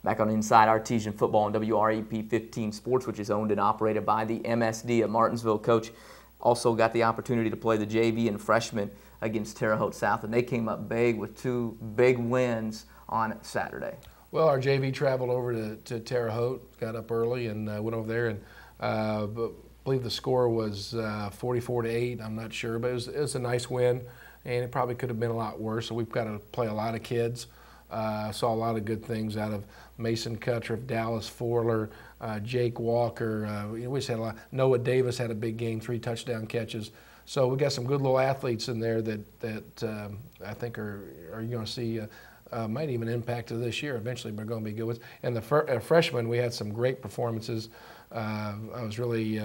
Back on Inside Artesian Football on WREP 15 Sports, which is owned and operated by the MSD at Martinsville. Coach also got the opportunity to play the JV and freshmen against Terre Haute South, and they came up big with two big wins on Saturday. Well, our JV traveled over to Terre Haute, got up early and went over there, and I believe the score was 44-8. I'm not sure, but it was a nice win, and it probably could have been a lot worse. So we've got to play a lot of kids. Saw a lot of good things out of Mason Kutruff, Dallas Forler, Jake Walker. We just had a lot. Noah Davis had a big game, 3 touchdown catches. So we got some good little athletes in there that I think are going to see might even impact to this year. Eventually, we're going to be good with. And the freshmen, we had some great performances. I was really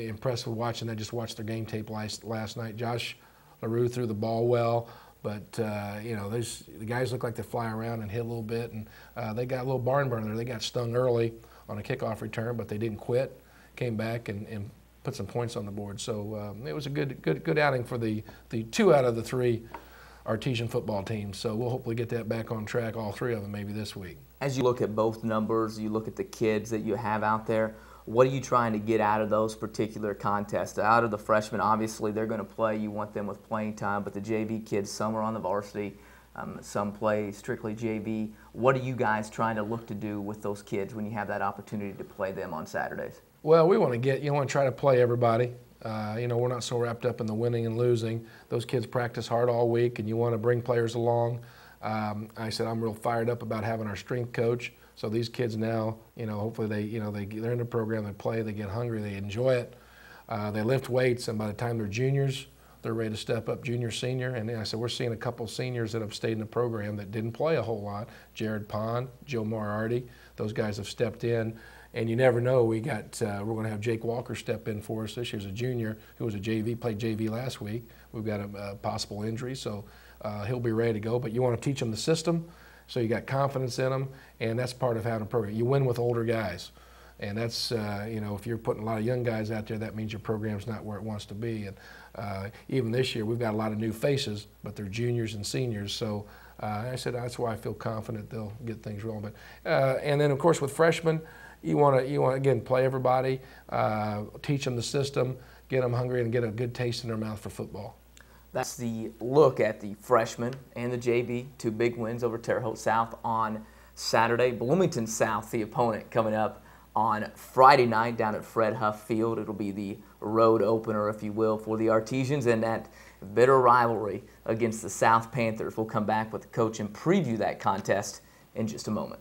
impressed with watching. I just watched their game tape last night. Josh LaRue threw the ball well. But, you know, the guys look like they fly around and hit a little bit, and they got a little barn burner there. They got stung early on a kickoff return, but they didn't quit, came back and put some points on the board. So it was a good outing for the 2 out of the 3 Artesian football teams. So we'll hopefully get that back on track, all 3 of them maybe this week. As you look at both numbers, you look at the kids that you have out there, what are you trying to get out of those particular contests? Out of the freshmen, obviously, they're going to play. You want them with playing time. But the JV kids, some are on the varsity. Some play strictly JV. What are you guys trying to look to do with those kids when you have that opportunity to play them on Saturdays? Well, we want to try to play everybody. You know, we're not so wrapped up in the winning and losing. Those kids practice hard all week, and you want to bring players along. I said I'm real fired up about having our strength coach. So these kids now, you know, hopefully they're in the program, they play, they get hungry, they enjoy it. They lift weights, and by the time they're juniors, they're ready to step up, junior, senior. And I said we're seeing a couple seniors that have stayed in the program that didn't play a whole lot. Jared Pond, Joe Moriarty, those guys have stepped in. And you never know, we're going to have Jake Walker step in for us this year as a junior who was a JV, played JV last week. We've got a possible injury, so he'll be ready to go. But you want to teach them the system. So you got confidence in them, and that's part of having a program. You win with older guys, and that's you know, if you're putting a lot of young guys out there, that means your program's not where it wants to be. And even this year, we've got a lot of new faces, but they're juniors and seniors. So I said that's why I feel confident they'll get things rolling. But and then of course with freshmen, you want to again play everybody, teach them the system, get them hungry, and get a good taste in their mouth for football. That's the look at the freshmen and the JV, 2 big wins over Terre Haute South on Saturday. Bloomington South, the opponent, coming up on Friday night down at Fred Kutruff Field. It'll be the road opener, if you will, for the Artesians, and that bitter rivalry against the South Panthers. We'll come back with the coach and preview that contest in just a moment.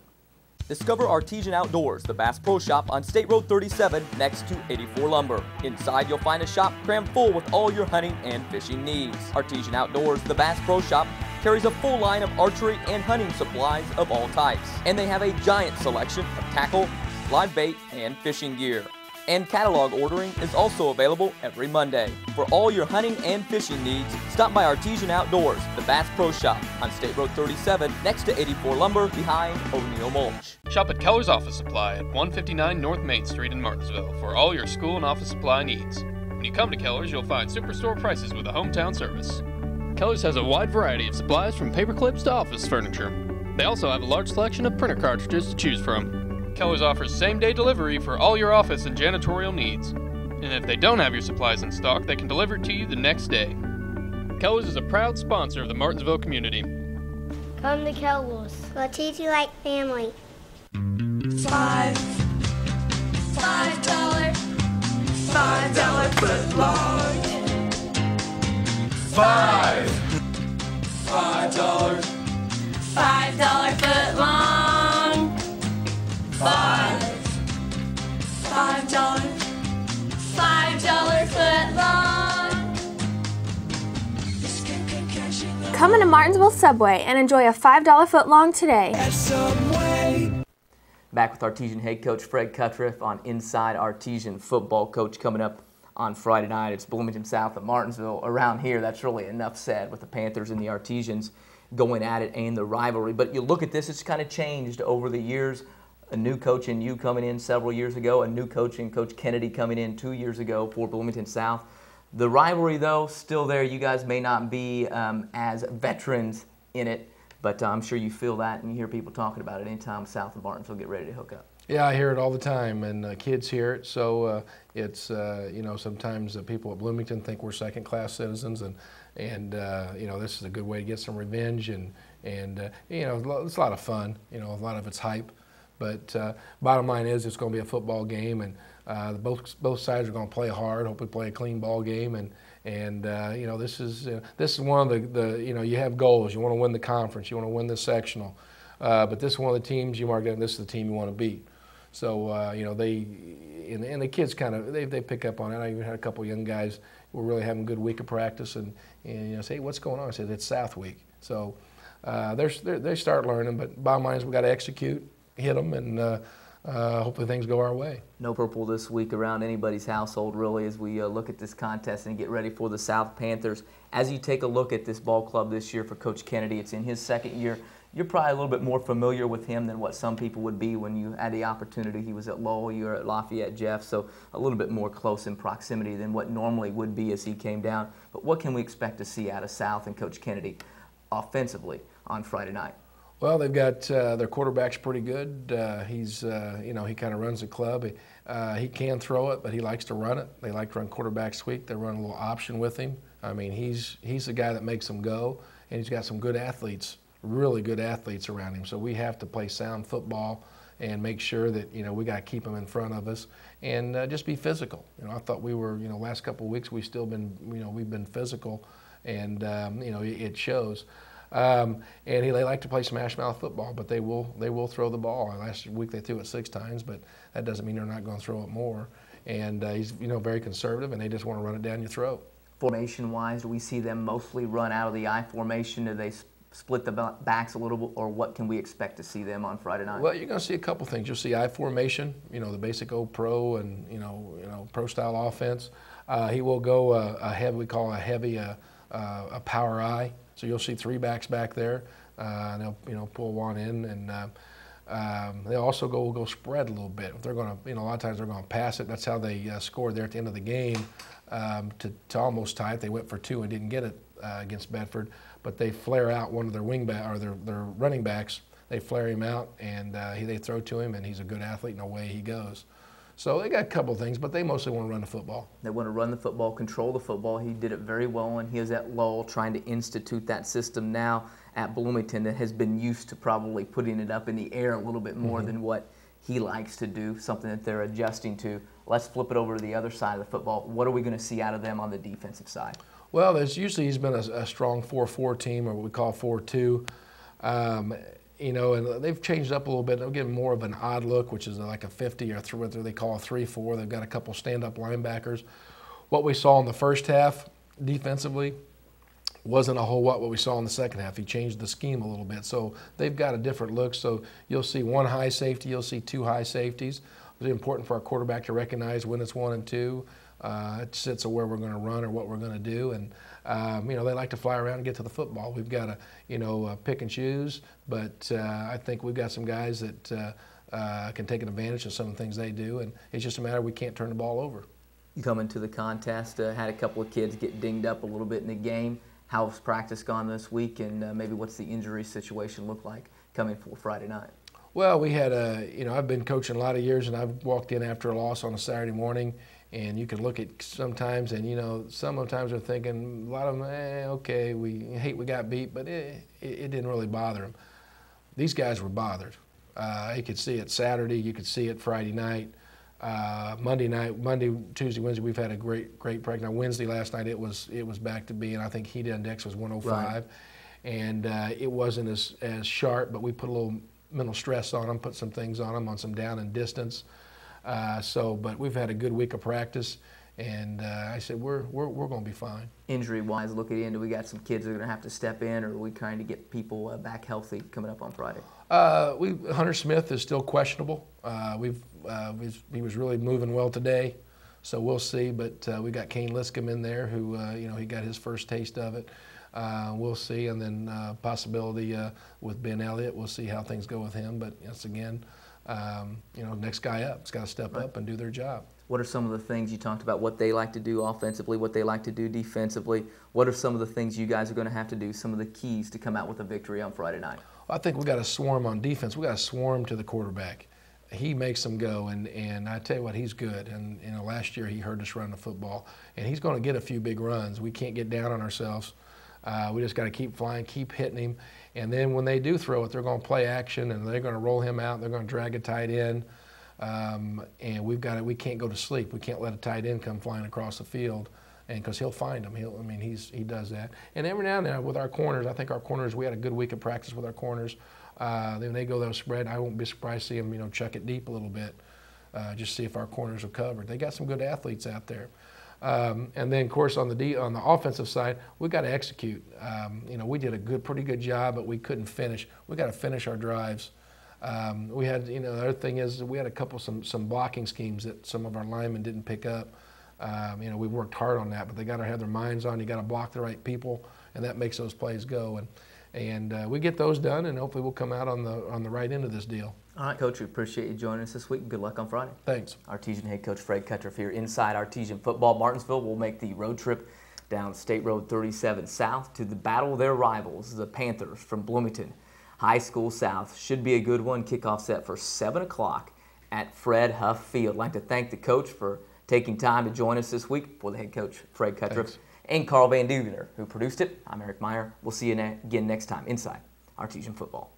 Discover Artesian Outdoors, the Bass Pro Shop on State Road 37 next to 84 Lumber. Inside you'll find a shop crammed full with all your hunting and fishing needs. Artesian Outdoors, the Bass Pro Shop, carries a full line of archery and hunting supplies of all types. And they have a giant selection of tackle, live bait, and fishing gear. And catalog ordering is also available every Monday. For all your hunting and fishing needs, stop by Artesian Outdoors, the Bass Pro Shop on State Road 37 next to 84 Lumber behind O'Neill Mulch. Shop at Keller's Office Supply at 159 North Main Street in Martinsville for all your school and office supply needs. When you come to Keller's, you'll find superstore prices with a hometown service. Keller's has a wide variety of supplies from paper clips to office furniture. They also have a large selection of printer cartridges to choose from. Keller's offers same-day delivery for all your office and janitorial needs. And if they don't have your supplies in stock, they can deliver it to you the next day. Keller's is a proud sponsor of the Martinsville community. Come to Keller's. We'll treat you like family. $5 foot long. $5 foot long. $5 foot long. Come into Martinsville Subway and enjoy a $5 foot long today. Back with Artesian head coach Fred Kutruff on Inside Artesian Football. Coach, coming up on Friday night, it's Bloomington South and Martinsville. Around here, that's really enough said with the Panthers and the Artesians going at it and the rivalry. But you look at this, it's kind of changed over the years. A new coach in you coming in several years ago, a new coach in Coach Kennedy coming in 2 years ago for Bloomington South. The rivalry, though, still there. You guys may not be as veterans in it, But I'm sure you feel that and you hear people talking about it anytime south of Martinsville get ready to hook up. Yeah, I hear it all the time, and kids hear it. So it's you know, sometimes people at Bloomington think we're second-class citizens, and you know, this is a good way to get some revenge, and you know, it's a lot of fun. You know, a lot of it's hype, but bottom line is it's going to be a football game, and both sides are going to play hard. Hopefully, play a clean ball game, and you know, this is one of the you know, you have goals. You want to win the conference. You want to win the sectional. But this is one of the teams you mark, and this is the team you want to beat. So you know, and the kids kind of they pick up on it. I even had a couple of young guys who were really having a good week of practice, and you know, say, hey, what's going on? I said, it's South Week. So they start learning. But bottom line is we got to execute, hit them, and hopefully things go our way. No purple this week around anybody's household, really, as we look at this contest and get ready for the South Panthers. As you take a look at this ball club this year for Coach Kennedy, it's in his second year. You're probably a little bit more familiar with him than what some people would be when you had the opportunity. He was at Lowell, you were at Lafayette, Jeff, so a little bit more close in proximity than what normally would be as he came down. But what can we expect to see out of South and Coach Kennedy offensively on Friday night? Well, they've got their quarterback's pretty good. He's you know, he kind of runs the club. He can throw it, but he likes to run it. They like to run quarterback sweep. They run a little option with him. I mean, he's the guy that makes them go, and he's got some good athletes. Really good athletes around him. So we have to play sound football and make sure that, you know, we got to keep them in front of us and just be physical. You know, I thought we were, you know, last couple of weeks we've still been, you know, we've been physical, and you know, it shows. And they like to play smash mouth football, but they will throw the ball. Last week they threw it 6 times, but that doesn't mean they're not going to throw it more. And he's, you know, very conservative, and they just want to run it down your throat. Formation-wise, do we see them mostly run out of the I formation? Do they split the backs a little bit, or what can we expect to see them on Friday night? Well, you're going to see a couple things. You'll see I formation, you know, the basic old pro and you know pro style offense. He will go a heavy, we call a heavy a power I. So you'll see 3 backs back there. And they'll, you know, pull one in, and they also go spread a little bit. If they're going to, you know, a lot of times they're going to pass it. That's how they scored there at the end of the game to almost tie it. They went for 2 and didn't get it against Bedford. But they flare out one of their their running backs. They flare him out, and they throw to him, and he's a good athlete, and away he goes. So they got a couple of things, but they mostly want to run the football. They want to run the football, control the football. He did it very well, and he is at Lowell trying to institute that system now at Bloomington that has been used to probably putting it up in the air a little bit more than what he likes to do, something that they're adjusting to. Let's flip it over to the other side of the football. What are we going to see out of them on the defensive side? Well, he's been a strong 4-4 team, or what we call 4-2. You know, and they've changed up a little bit. They'll give more of an odd look, which is like a 50 or what they call a 3-4. They've got a couple stand-up linebackers. What we saw in the first half defensively wasn't a whole lot what we saw in the second half. He changed the scheme a little bit. So they've got a different look. So you'll see 1 high safety. You'll see 2 high safeties. It's important for our quarterback to recognize when it's 1 and 2. It sits where we're going to run or what we're going to do, and you know, they like to fly around and get to the football. We've got to, you know, pick and choose, but I think we've got some guys that can take advantage of some of the things they do, and it's just a matter we can't turn the ball over. You come into the contest, had a couple of kids get dinged up a little bit in the game. How's practice gone this week, and maybe what's the injury situation look like coming for Friday night? Well, we had you know, I've been coaching a lot of years, and I've walked in after a loss on a Saturday morning, and you can look at sometimes, and you know, sometimes they're thinking, a lot of them, okay, we got beat, but it didn't really bother them. These guys were bothered. You could see it Saturday, you could see it Friday night, Monday, Tuesday, Wednesday. We've had a great practice. Now Wednesday last night it was back to being. I think heat index was 105, right. And it wasn't as sharp, but we put a little mental stress on them, put some things on them on some down and distance. But we've had a good week of practice, and I said we're going to be fine. Injury-wise, look at the end. Do we got some kids that are going to have to step in, or are we trying to get people back healthy coming up on Friday? Hunter Smith is still questionable. He was really moving well today, so we'll see. But we got Kane Liscombe in there, who you know, he got his first taste of it. We'll see, and then possibility with Ben Elliott. We'll see how things go with him. But yes, again. you know, next guy up has got to step up and do their job. What are some of the things you talked about, what they like to do offensively, what they like to do defensively? What are some of the things you guys are going to have to do, some of the keys to come out with a victory on Friday night? Well, I think we got to swarm on defense. We got to swarm to the quarterback. He makes them go, and I tell you what, he's good. And you know, last year he heard us run the football, and he's going to get a few big runs. We can't get down on ourselves. We just got to keep flying, keep hitting him, and then when they do throw it, they're going to play action, and they're going to roll him out. They're going to drag a tight end, and we can't go to sleep. We can't let a tight end come flying across the field, and because he'll find them. He does that. And every now and then with our corners, I think our corners. We had a good week of practice with our corners. Then they go those spread. I won't be surprised to see them, you know, chuck it deep a little bit, just see if our corners are covered. They got some good athletes out there. And then, of course, on the offensive side, we've got to execute. You know, we did a pretty good job, but we couldn't finish. We got to finish our drives. We had, you know, the other thing is we had some blocking schemes that some of our linemen didn't pick up. You know, we worked hard on that, but they got to have their minds on. You got to block the right people, and that makes those plays go. And we get those done, and hopefully we'll come out on the right end of this deal. All right, Coach, we appreciate you joining us this week. Good luck on Friday. Thanks. Artesian head coach Fred Kutruff here inside Artesian Football. Martinsville will make the road trip down State Road 37 South to the battle of their rivals, the Panthers from Bloomington High School South. Should be a good one. Kickoff set for 7 o'clock at Fred Huff Field. I'd like to thank the coach for taking time to join us this week. For the head coach, Fred Kutruff, Thanks. and Carl Van Duvener, who produced it. I'm Eric Meyer. We'll see you again next time inside Artesian Football.